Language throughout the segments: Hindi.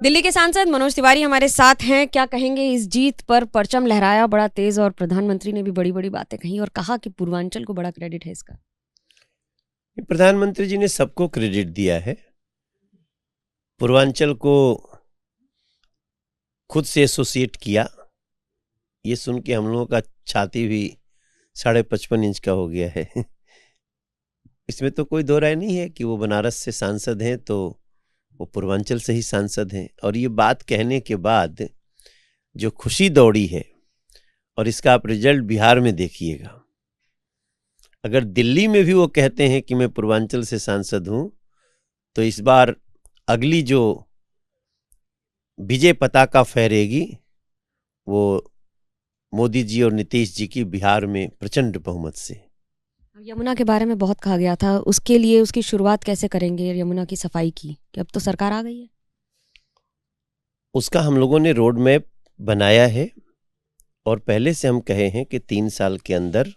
दिल्ली के सांसद मनोज तिवारी हमारे साथ हैं। क्या कहेंगे इस जीत पर? परचम लहराया बड़ा तेज और प्रधानमंत्री ने भी बड़ी बड़ी बातें कही और कहा कि पूर्वांचल को बड़ा क्रेडिट है इसका। प्रधानमंत्री जी ने सबको क्रेडिट दिया है। पूर्वांचल को खुद से एसोसिएट किया। ये सुन के हम लोगों का छाती भी 55.5 इंच का हो गया है। इसमें तो कोई दो राय नहीं है कि वो बनारस से सांसद हैं तो वो पूर्वांचल से ही सांसद हैं। और ये बात कहने के बाद जो खुशी दौड़ी है, और इसका आप रिजल्ट बिहार में देखिएगा। अगर दिल्ली में भी वो कहते हैं कि मैं पूर्वांचल से सांसद हूं, तो इस बार अगली जो विजय पताका फहरेगी वो मोदी जी और नीतीश जी की बिहार में प्रचंड बहुमत से। यमुना के बारे में बहुत कहा गया था, उसके लिए उसकी शुरुआत कैसे करेंगे? यमुना की सफाई की कि अब तो सरकार आ गई है। उसका हम लोगों ने रोड मैप बनाया है और पहले से हम कहे हैं कि 3 साल के अंदर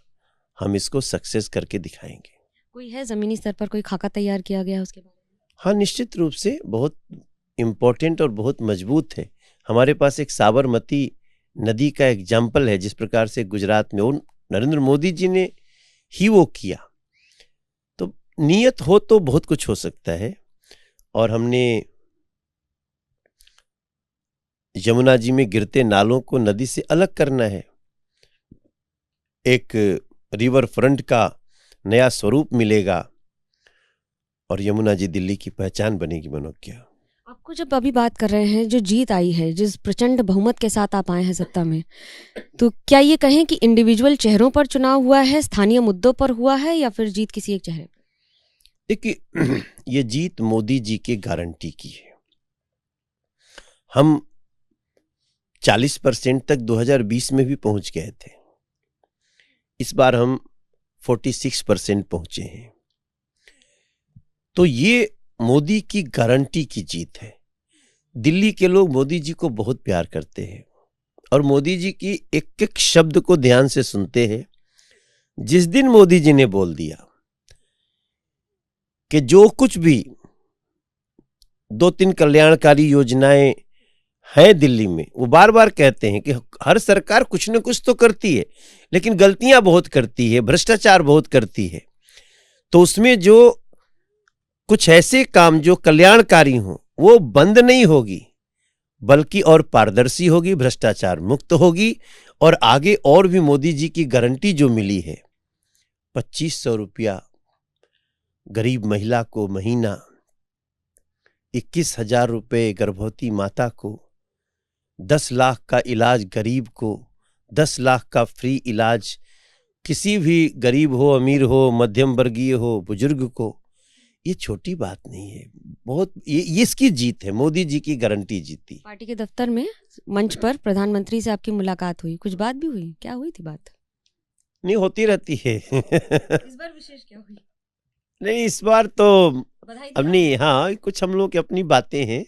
हम इसको सक्सेस करके दिखाएंगे। कोई है जमीनी स्तर पर कोई खाका तैयार किया गया उसके बारे में? हाँ, निश्चित रूप से बहुत इम्पोर्टेंट और बहुत मजबूत है। हमारे पास एक साबरमती नदी का एग्जाम्पल है, जिस प्रकार से गुजरात में वो नरेंद्र मोदी जी ने ही वो किया। तो नियत हो तो बहुत कुछ हो सकता है। और हमने यमुना जी में गिरते नालों को नदी से अलग करना है। एक रिवर फ्रंट का नया स्वरूप मिलेगा और यमुना जी दिल्ली की पहचान बनेगी। मनोज्ञा, आपको जब अभी बात कर रहे हैं, जो जीत आई है, जिस प्रचंड बहुमत के साथ आप आए हैं सत्ता में, तो क्या ये कहें कि इंडिविजुअल चेहरों पर चुनाव हुआ है, स्थानीय मुद्दों पर हुआ है, या फिर जीत किसी एक चेहरे पर? देखिए, ये जीत मोदी जी की गारंटी की है। हम 40% तक 2020 में भी पहुंच गए थे। इस बार हम 46% पहुंचे हैं। तो ये मोदी की गारंटी की जीत है। दिल्ली के लोग मोदी जी को बहुत प्यार करते हैं और मोदी जी की एक एक शब्द को ध्यान से सुनते हैं। जिस दिन मोदी जी ने बोल दिया कि जो कुछ भी 2-3 कल्याणकारी योजनाएं हैं दिल्ली में, वो बार बार कहते हैं कि हर सरकार कुछ न कुछ तो करती है, लेकिन गलतियां बहुत करती है, भ्रष्टाचार बहुत करती है। तो उसमें जो कुछ ऐसे काम जो कल्याणकारी हों, वो बंद नहीं होगी, बल्कि और पारदर्शी होगी, भ्रष्टाचार मुक्त होगी। और आगे और भी मोदी जी की गारंटी जो मिली है, 2500 रुपया गरीब महिला को महीना, 21,000 रुपये गर्भवती माता को, 10 लाख का इलाज गरीब को, 10 लाख का फ्री इलाज किसी भी गरीब हो, अमीर हो, मध्यम वर्गीय हो, बुजुर्ग को। ये छोटी बात नहीं है, बहुत ये इसकी जीत है। मोदी जी की गारंटी जीती। पार्टी के दफ्तर में मंच पर प्रधानमंत्री से आपकी मुलाकात हुई, कुछ बात भी हुई? क्या हुई थी बात? नहीं, होती रहती है। इस बार विशेष क्या हुई? नहीं, इस बार तो बधाई अपनी, हाँ, कुछ हम लोग की अपनी बातें हैं,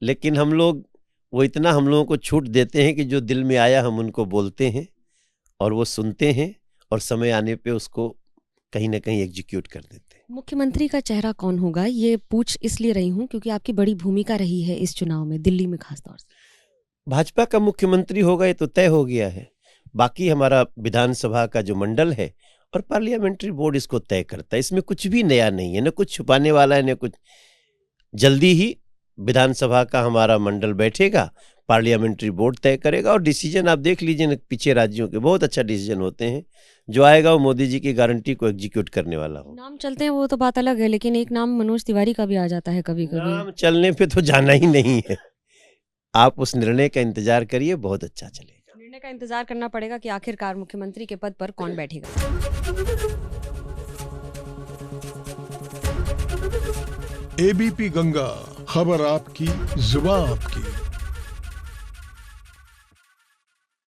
लेकिन हम लोग वो इतना हम लोगों को छूट देते हैं कि जो दिल में आया हम उनको बोलते हैं और वो सुनते हैं और समय आने पे उसको कहीं ना कहीं एग्जीक्यूट कर देते हैं। मुख्यमंत्री का चेहरा कौन होगा, ये पूछ इसलिए रही हूँ क्योंकि आपकी बड़ी भूमिका रही है इस चुनाव में, दिल्ली में खासतौर से। भाजपा का मुख्यमंत्री होगा ये तो तय हो गया है। बाकी हमारा विधानसभा का जो मंडल है और पार्लियामेंट्री बोर्ड इसको तय करता है। इसमें कुछ भी नया नहीं है, न कुछ छुपाने वाला है, न कुछ। जल्दी ही विधानसभा का हमारा मंडल बैठेगा, पार्लियामेंट्री बोर्ड तय करेगा और डिसीजन आप देख लीजिए न, पीछे राज्यों के बहुत अच्छा डिसीजन होते हैं। जो आएगा वो मोदी जी की गारंटी को एग्जीक्यूट करने वाला हो। नाम चलते हैं वो तो बात अलग है, लेकिन एक नाम मनोज तिवारी का भी आ जाता है कभी कभी। नाम चलने पे तो जाना ही नहीं है। आप उस निर्णय का इंतजार करिए, बहुत अच्छा चलेगा। निर्णय का इंतजार करना पड़ेगा कि आखिरकार मुख्यमंत्री के पद पर कौन बैठेगा। एबीपी गंगा, खबर आपकी, जुबान आपकी।